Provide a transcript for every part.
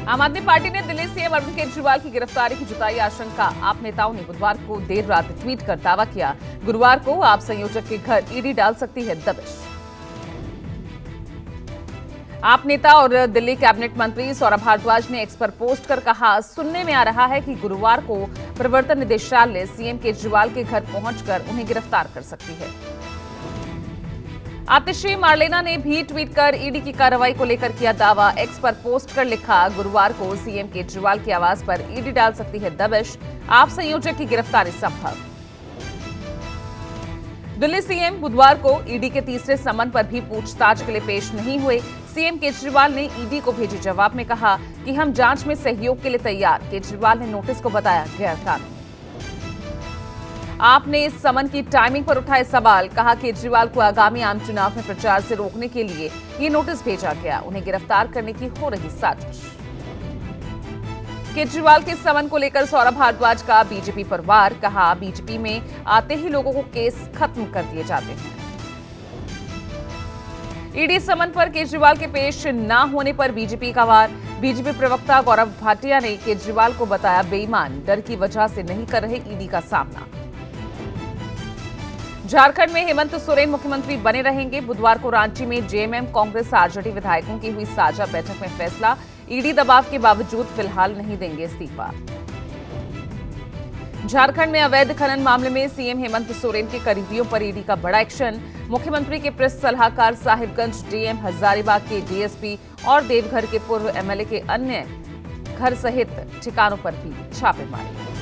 आम आदमी पार्टी ने दिल्ली सीएम अरविंद केजरीवाल की गिरफ्तारी की जताई आशंका। आप नेताओं ने बुधवार को देर रात ट्वीट कर दावा किया, गुरुवार को आप संयोजक के घर ईडी डाल सकती है दबिश। आप नेता और दिल्ली कैबिनेट मंत्री सौरभ भारद्वाज ने एक्स पर पोस्ट कर कहा, सुनने में आ रहा है कि गुरुवार को प्रवर्तन निदेशालय सीएम केजरीवाल के घर पहुंचकर उन्हें गिरफ्तार कर सकती है। आतिशी मार्लेना ने भी ट्वीट कर ईडी की कार्रवाई को लेकर किया दावा। एक्स पर पोस्ट कर लिखा, गुरुवार को सीएम केजरीवाल के आवास पर ईडी डाल सकती है दबिश, आप संयोजक की गिरफ्तारी संभव। दिल्ली सीएम बुधवार को ईडी के तीसरे समन पर भी पूछताछ के लिए पेश नहीं हुए। सीएम केजरीवाल ने ईडी को भेजे जवाब में कहा कि हम जांच में सहयोग के लिए तैयार। केजरीवाल ने नोटिस को बताया गैरकानूनी। आपने इस समन की टाइमिंग पर उठाए सवाल, कहा केजरीवाल को आगामी आम चुनाव में प्रचार से रोकने के लिए ये नोटिस भेजा गया, उन्हें गिरफ्तार करने की हो रही साजिश। केजरीवाल के समन को लेकर सौरभ भारद्वाज का बीजेपी पर वार, कहा बीजेपी में आते ही लोगों को केस खत्म कर दिए जाते हैं। ईडी समन पर केजरीवाल के पेश न होने पर बीजेपी का वार। बीजेपी प्रवक्ता गौरव भाटिया ने केजरीवाल को बताया बेईमान, डर की वजह से नहीं कर रहे ईडी का सामना। झारखंड में हेमंत सोरेन मुख्यमंत्री बने रहेंगे। बुधवार को रांची में जेएमएम कांग्रेस आरजेडी विधायकों की हुई साझा बैठक में फैसला, ईडी दबाव के बावजूद फिलहाल नहीं देंगे इस्तीफा। झारखंड में अवैध खनन मामले में सीएम हेमंत सोरेन के करीबियों पर ईडी का बड़ा एक्शन। मुख्यमंत्री के प्रेस सलाहकार, साहिबगंज डीएम, हजारीबाग के डीएसपी और देवघर के पूर्व एमएलए के अन्य घर सहित ठिकानों पर भी छापेमारी।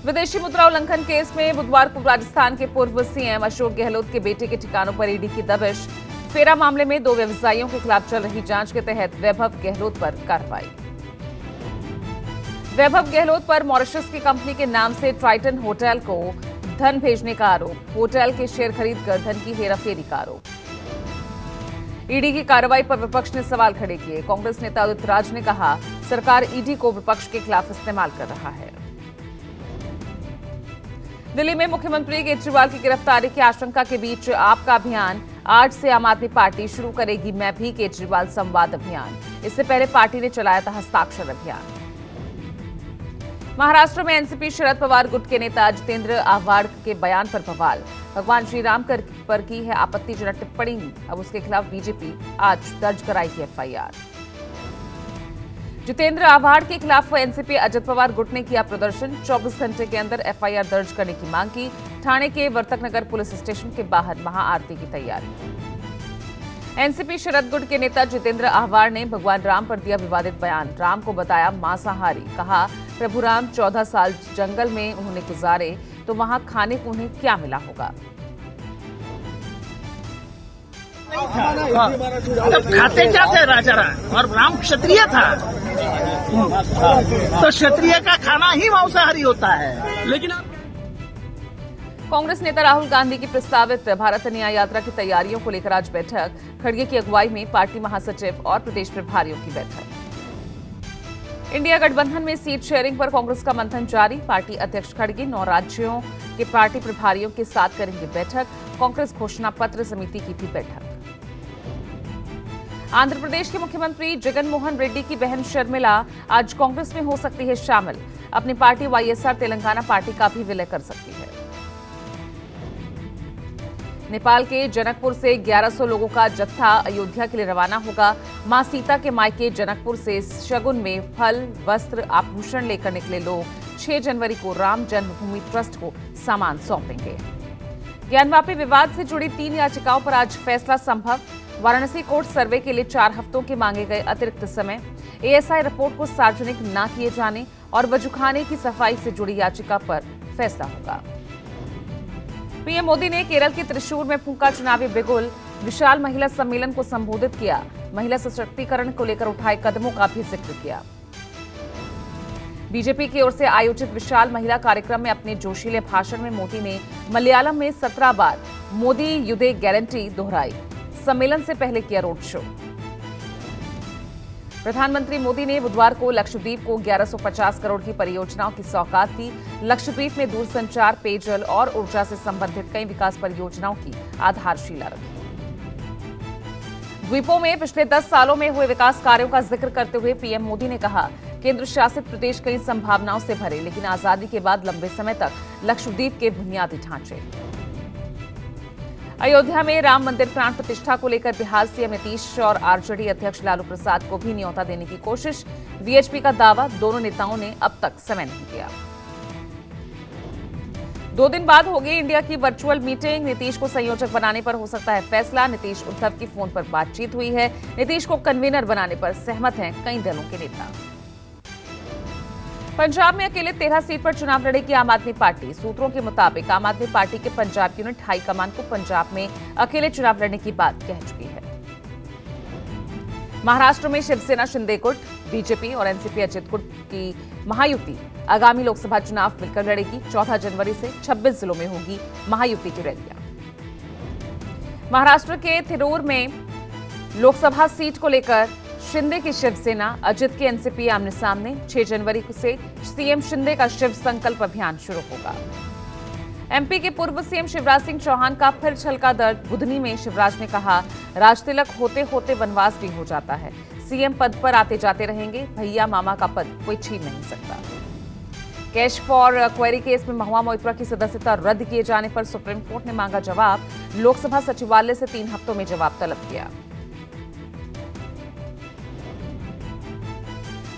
विदेशी मुद्रा उल्लंघन केस में बुधवार को राजस्थान के पूर्व सीएम अशोक गहलोत के बेटे के ठिकानों पर ईडी की दबिश। फेरा मामले में 2 व्यवसायियों के खिलाफ चल रही जांच के तहत वैभव गहलोत पर कार्रवाई। वैभव गहलोत पर मॉरिशस की कंपनी के नाम से ट्राइटन होटल को धन भेजने का आरोप, होटल के शेयर खरीदकर धन की हेराफेरी का आरोप। ईडी की कार्रवाई पर विपक्ष ने सवाल खड़े किए। कांग्रेस नेता उदित राज ने कहा, सरकार ईडी को विपक्ष के खिलाफ इस्तेमाल कर रहा है। दिल्ली में मुख्यमंत्री केजरीवाल की गिरफ्तारी की आशंका के बीच आपका अभियान। आज से आम आदमी पार्टी शुरू करेगी मैं भी केजरीवाल संवाद अभियान। इससे पहले पार्टी ने चलाया था हस्ताक्षर अभियान। महाराष्ट्र में एनसीपी शरद पवार गुट के नेता जितेंद्र आव्हाड के बयान पर बवाल। भगवान श्री राम पर की है आपत्तिजनक टिप्पणी, अब उसके खिलाफ बीजेपी आज दर्ज कराएगी एफआईआर। जितेंद्र आव्हाड के खिलाफ एनसीपी अजित पवार गुट ने किया प्रदर्शन। 24 घंटे के अंदर एफआईआर दर्ज करने की मांग की। ठाणे के वर्तकनगर पुलिस स्टेशन के बाहर महाआरती की तैयारी। एनसीपी शरद गुट के नेता जितेंद्र आव्हाड ने भगवान राम पर दिया विवादित बयान। राम को बताया मांसाहारी, कहा प्रभु राम 14 साल जंगल में उन्होंने गुजारे तो वहां खाने को उन्हें क्या मिला होगा। तब खाते क्या थे राजा राम, और राम क्षत्रिय था, तो क्षत्रिय का खाना ही मांसाहारी होता है। लेकिन कांग्रेस नेता राहुल गांधी की प्रस्तावित भारत न्याय यात्रा की तैयारियों को लेकर आज बैठक। खड़गे की अगुवाई में पार्टी महासचिव और प्रदेश प्रभारियों की बैठक। इंडिया गठबंधन में सीट शेयरिंग पर कांग्रेस का मंथन जारी। पार्टी अध्यक्ष खड़गे 9 राज्यों के पार्टी प्रभारियों के साथ करेंगे बैठक। कांग्रेस घोषणा पत्र समिति की भी बैठक। आंध्र प्रदेश के मुख्यमंत्री जगन मोहन रेड्डी की बहन शर्मिला आज कांग्रेस में हो सकती है शामिल। अपनी पार्टी वाईएसआर तेलंगाना पार्टी का भी विलय कर सकती है। नेपाल के जनकपुर से 1100 लोगों का जत्था अयोध्या के लिए रवाना होगा। मां सीता के मायके जनकपुर से शगुन में फल, वस्त्र, आभूषण लेकर निकले लोग 6 जनवरी को राम जन्मभूमि ट्रस्ट को सामान सौंपेंगे। ज्ञानवापी विवाद से जुड़ी 3 याचिकाओं पर आज फैसला संभव। वाराणसी कोर्ट सर्वे के लिए 4 हफ्तों के मांगे गए अतिरिक्त समय, एएसआई रिपोर्ट को सार्वजनिक न किए जाने और वजूखाने की सफाई से जुड़ी याचिका पर फैसला होगा। पीएम मोदी ने केरल के त्रिशूर में फूंका चुनावी बिगुल। विशाल महिला सम्मेलन को संबोधित किया। महिला सशक्तिकरण को लेकर उठाए कदमों का भी जिक्र किया। बीजेपी की ओर से आयोजित विशाल महिला कार्यक्रम में अपने जोशीले भाषण में मोदी ने मलयालम में 17 बार मोदी युद्धे गारंटी दोहराई। सम्मेलन से पहले किया रोड शो। प्रधानमंत्री मोदी ने बुधवार को लक्षद्वीप को 1150 करोड़ की परियोजनाओं की सौगात दी। लक्षद्वीप में दूरसंचार, पेयजल और ऊर्जा से संबंधित कई विकास परियोजनाओं की आधारशिला रखी। द्वीपों में पिछले 10 सालों में हुए विकास कार्यों का जिक्र करते हुए पीएम मोदी ने कहा, केंद्र शासित प्रदेश कई संभावनाओं से भरे, लेकिन आजादी के बाद लंबे समय तक लक्षद्वीप के बुनियादी ढांचे। अयोध्या में राम मंदिर प्राण प्रतिष्ठा को लेकर बिहार सीएम नीतीश और आरजेडी अध्यक्ष लालू प्रसाद को भी न्योता देने की कोशिश। वीएचपी का दावा, दोनों नेताओं ने अब तक समय नहीं दिया। 2 दिन बाद होगी इंडिया की वर्चुअल मीटिंग। नीतीश को संयोजक बनाने पर हो सकता है फैसला। नीतीश उद्धव की फोन पर बातचीत हुई है। नीतीश को कन्वीनर बनाने पर सहमत हैं कई दलों के नेता। पंजाब में अकेले 13 सीट पर चुनाव लड़ेगी आम आदमी पार्टी। सूत्रों के मुताबिक आम आदमी पार्टी के पंजाब यूनिट हाईकमान को पंजाब में अकेले चुनाव लड़ने की बात कह चुकी है। महाराष्ट्र में शिवसेना शिंदे गुट, बीजेपी और एनसीपी अजित गुट की महायुति आगामी लोकसभा चुनाव मिलकर लड़ेगी। 14 जनवरी से 26 जिलों में होगी महायुति की रैलियां। महाराष्ट्र के थिरूर में लोकसभा सीट को लेकर शिंदे की शिवसेना, अजित की एनसीपी आमने सामने। 6 जनवरी से सीएम शिंदे का शिव संकल्प अभियान शुरू होगा। एमपी के पूर्व सीएम शिवराज सिंह चौहान का फिर छलका दर्द। बुधनी में शिवराज ने कहा, राजतिलक होते होते वनवास भी हो जाता है। सीएम पद पर आते जाते रहेंगे, भैया मामा का पद कोई छीन नहीं सकता। कैश फॉर क्वेरी केस में महुआ मोइत्रा की सदस्यता रद्द किए जाने पर सुप्रीम कोर्ट ने मांगा जवाब। लोकसभा सचिवालय से 3 हफ्तों में जवाब तलब किया।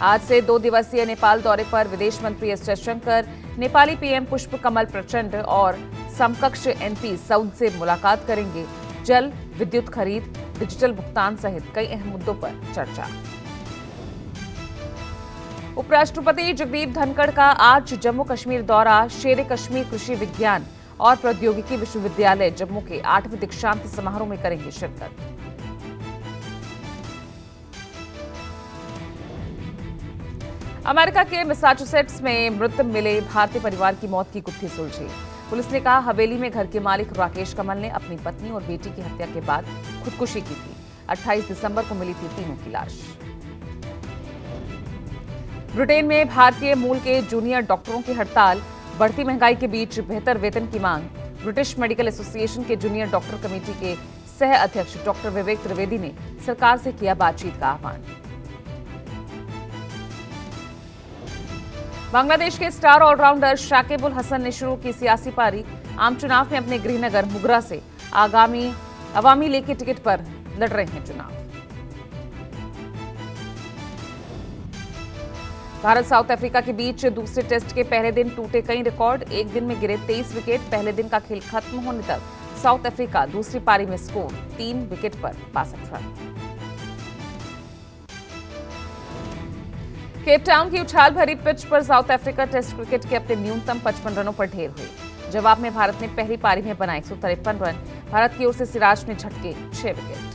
आज से 2 दिवसीय नेपाल दौरे पर विदेश मंत्री एस जयशंकर, नेपाली पीएम पुष्प कमल प्रचंड और समकक्ष एमपी सऊद से मुलाकात करेंगे। जल, विद्युत खरीद, डिजिटल भुगतान सहित कई अहम मुद्दों पर चर्चा। उपराष्ट्रपति जगदीप धनखड़ का आज जम्मू कश्मीर दौरा। शेर कश्मीर कृषि विज्ञान और प्रौद्योगिकी विश्वविद्यालय जम्मू के 8वें दीक्षांत समारोह में करेंगे शिरकत। अमेरिका के मैसाचुसेट्स में मृत मिले भारतीय परिवार की मौत की गुत्थी सुलझी। पुलिस ने कहा, हवेली में घर के मालिक राकेश कमल ने अपनी पत्नी और बेटी की हत्या के बाद खुदकुशी की थी। 28 दिसंबर को मिली थी तीनों की लाश। ब्रिटेन में भारतीय मूल के जूनियर डॉक्टरों की हड़ताल। बढ़ती महंगाई के बीच बेहतर वेतन की मांग। ब्रिटिश मेडिकल एसोसिएशन के जूनियर डॉक्टर कमेटी के सह अध्यक्ष डॉक्टर विवेक त्रिवेदी ने सरकार से किया बातचीत का आह्वान। बांग्लादेश के स्टार ऑलराउंडर शाकिब उल हसन ने शुरू की सियासी पारी। आम चुनाव में अपने गृहनगर मुगरा से आगामी अवामी लीग के टिकट पर लड़ रहे हैं चुनाव। भारत साउथ अफ्रीका के बीच दूसरे टेस्ट के पहले दिन टूटे कई रिकॉर्ड। एक दिन में गिरे 23 विकेट। पहले दिन का खेल खत्म होने तक साउथ अफ्रीका दूसरी पारी में स्कोर 3 विकेट पर 62 रन। केप टाउन की उछाल भरी पिच पर साउथ अफ्रीका टेस्ट क्रिकेट के अपने न्यूनतम 55 रनों पर ढेर हुई। जवाब में भारत ने पहली पारी में बनाए 153 रन। भारत की ओर से सिराज ने झटके 6 विकेट।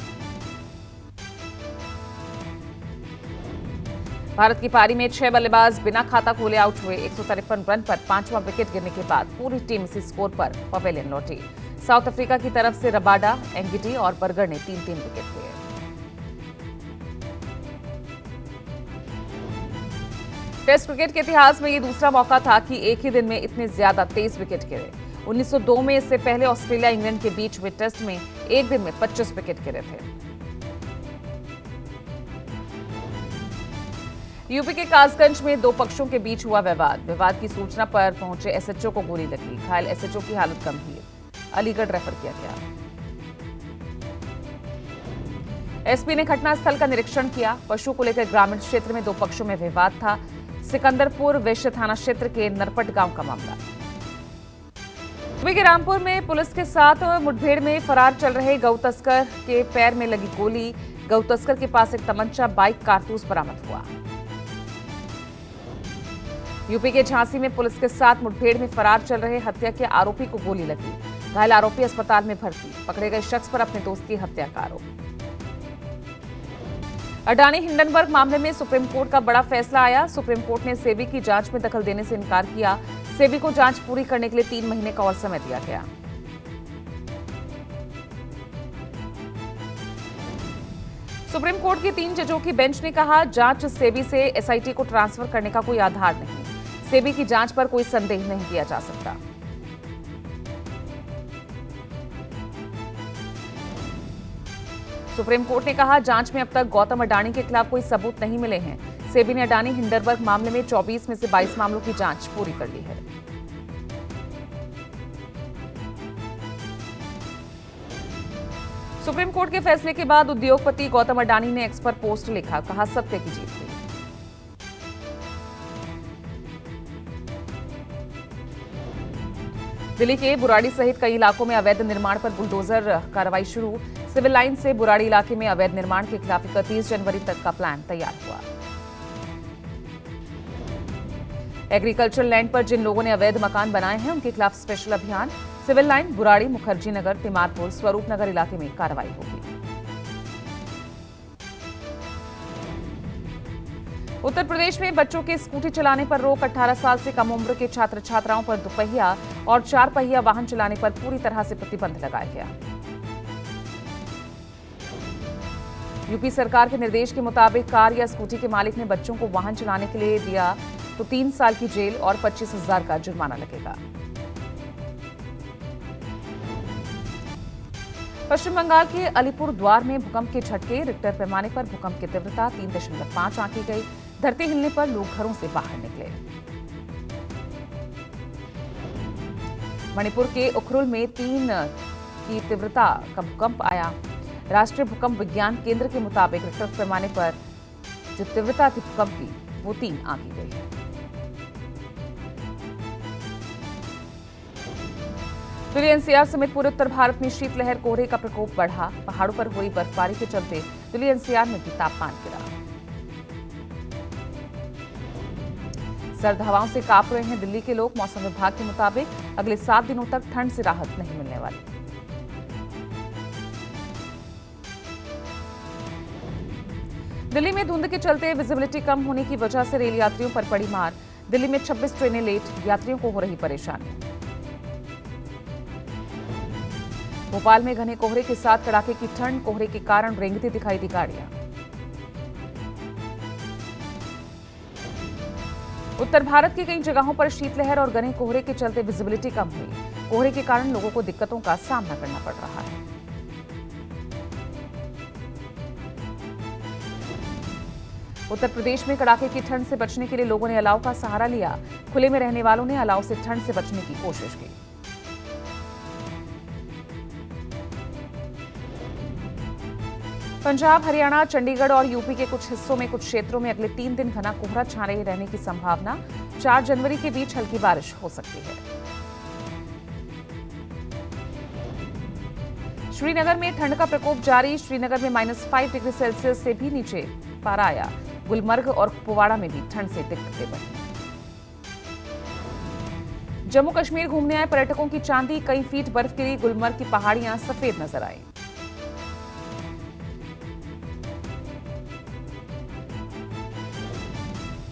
भारत की पारी में 6 बल्लेबाज बिना खाता खोले आउट हुए। 153 रन पर 5वां विकेट गिरने के बाद पूरी टीम इसी स्कोर पर पवेलियन लौटी। साउथ अफ्रीका की तरफ से रबाडा, एंगिटी और बर्गर ने 3-3 विकेट लिए। टेस्ट क्रिकेट के इतिहास में यह दूसरा मौका था कि एक ही दिन में इतने ज्यादा 23 विकेट गिरे। 1902 में इससे पहले ऑस्ट्रेलिया इंग्लैंड के बीच हुए टेस्ट में एक दिन में 25 विकेट गिरे थे। यूपी के कासगंज में 2 पक्षों के बीच हुआ विवाद की सूचना पर पहुंचे एसएचओ को गोली लगी। घायल एसएचओ की हालत गंभीर, अलीगढ़ रेफर किया गया। एसपी ने घटनास्थल का निरीक्षण किया। पशु को लेकर ग्रामीण क्षेत्र में 2 पक्षों में विवाद था। सिकंदरपुर वैश्य थाना क्षेत्र के नरपट गांव का मामला। यूपी के रामपुर में पुलिस के साथ मुठभेड़ में फरार चल रहे गौ तस्कर के पैर में लगी गोली। गौ तस्कर के पास एक तमंचा, बाइक, कारतूस बरामद हुआ। यूपी के झांसी में पुलिस के साथ मुठभेड़ में फरार चल रहे हत्या के आरोपी को गोली लगी। घायल आरोपी अस्पताल में भर्ती। पकड़े गए शख्स पर अपने दोस्त की हत्या का आरोप। अडानी हिंडनबर्ग मामले में सुप्रीम कोर्ट का बड़ा फैसला आया। सुप्रीम कोर्ट ने सेबी की जांच में दखल देने से इनकार किया। सेबी को जांच पूरी करने के लिए 3 महीने का और समय दिया गया। सुप्रीम कोर्ट की 3 जजों की बेंच ने कहा, जांच सेबी से एसआईटी को ट्रांसफर करने का कोई आधार नहीं। सेबी की जांच पर कोई संदेह नहीं किया जा सकता। सुप्रीम कोर्ट ने कहा, जांच में अब तक गौतम अडानी के खिलाफ कोई सबूत नहीं मिले हैं। सेबी ने अडानी हिंडरबर्ग मामले में 24 में से 22 मामलों की जांच पूरी कर ली है। सुप्रीम कोर्ट के फैसले के बाद उद्योगपति गौतम अडानी ने एक्स पर पोस्ट लिखा, कहा सत्य की जीत हुई। दिल्ली के बुराड़ी सहित कई इलाकों में अवैध निर्माण पर बुलडोजर कार्रवाई शुरू। सिविल लाइन से बुराड़ी इलाके में अवैध निर्माण के खिलाफ 31 जनवरी तक का प्लान तैयार हुआ। एग्रीकल्चर लैंड पर जिन लोगों ने अवैध मकान बनाए हैं उनके खिलाफ स्पेशल अभियान। सिविल लाइन, बुराड़ी, मुखर्जी नगर, तिमारपुर, स्वरूप नगर इलाके में कार्रवाई होगी। उत्तर प्रदेश में बच्चों के स्कूटी चलाने पर रोक। 18 साल से कम उम्र के छात्र छात्राओं पर दुपहिया और 4 पहिया वाहन चलाने पर पूरी तरह से प्रतिबंध लगाया गया। यूपी सरकार के निर्देश के मुताबिक कार या स्कूटी के मालिक ने बच्चों को वाहन चलाने के लिए दिया तो 3 साल की जेल और 25,000 का जुर्माना लगेगा। पश्चिम बंगाल के अलीपुर द्वार में भूकंप के झटके। रिक्टर पैमाने पर भूकंप की तीव्रता 3.5 आंकी गई। धरती हिलने पर लोग घरों से बाहर निकले। मणिपुर के उखरुल में 3 की तीव्रता का भूकंप आया। राष्ट्रीय भूकंप विज्ञान केंद्र के मुताबिक रिक्टर पैमाने पर जो तीव्रता थी भूकंप की वो 3 आंकी गई है। दिल्ली एनसीआर समेत पूरे उत्तर भारत में शीतलहर, कोहरे का प्रकोप बढ़ा। पहाड़ों पर हुई बर्फबारी के चलते दिल्ली एनसीआर में भी तापमान गिरा। सर्द हवाओं से कांप रहे हैं दिल्ली के लोग। मौसम विभाग के मुताबिक अगले 7 दिनों तक ठंड से राहत नहीं मिलने वाली। दिल्ली में धुंध के चलते विजिबिलिटी कम होने की वजह से रेल यात्रियों पर पड़ी मार। दिल्ली में 26 ट्रेनें लेट, यात्रियों को हो रही परेशानी। भोपाल में घने कोहरे के साथ कड़ाके की ठंड। कोहरे के कारण रेंगती दिखाई दी गाड़ियां। उत्तर भारत की कई जगहों पर शीतलहर और घने कोहरे के चलते विजिबिलिटी कम हुई। कोहरे के कारण लोगों को दिक्कतों का सामना करना पड़ रहा है। उत्तर प्रदेश में कड़ाके की ठंड से बचने के लिए लोगों ने अलाव का सहारा लिया। खुले में रहने वालों ने अलाव से ठंड से बचने की कोशिश की। पंजाब, हरियाणा, चंडीगढ़ और यूपी के कुछ हिस्सों में कुछ क्षेत्रों में अगले 3 दिन घना कोहरा छाए रहने की संभावना। 4 जनवरी के बीच हल्की बारिश हो सकती है। श्रीनगर में ठंड का प्रकोप जारी। श्रीनगर में -5 डिग्री सेल्सियस से भी नीचे पारा आया। गुलमर्ग और कुपवाड़ा में भी ठंड से दिक्कतें बढ़ी। जम्मू कश्मीर घूमने आए पर्यटकों की चांदी, कई फीट बर्फ गिरी। गुलमर्ग की पहाड़ियां सफेद नजर आई।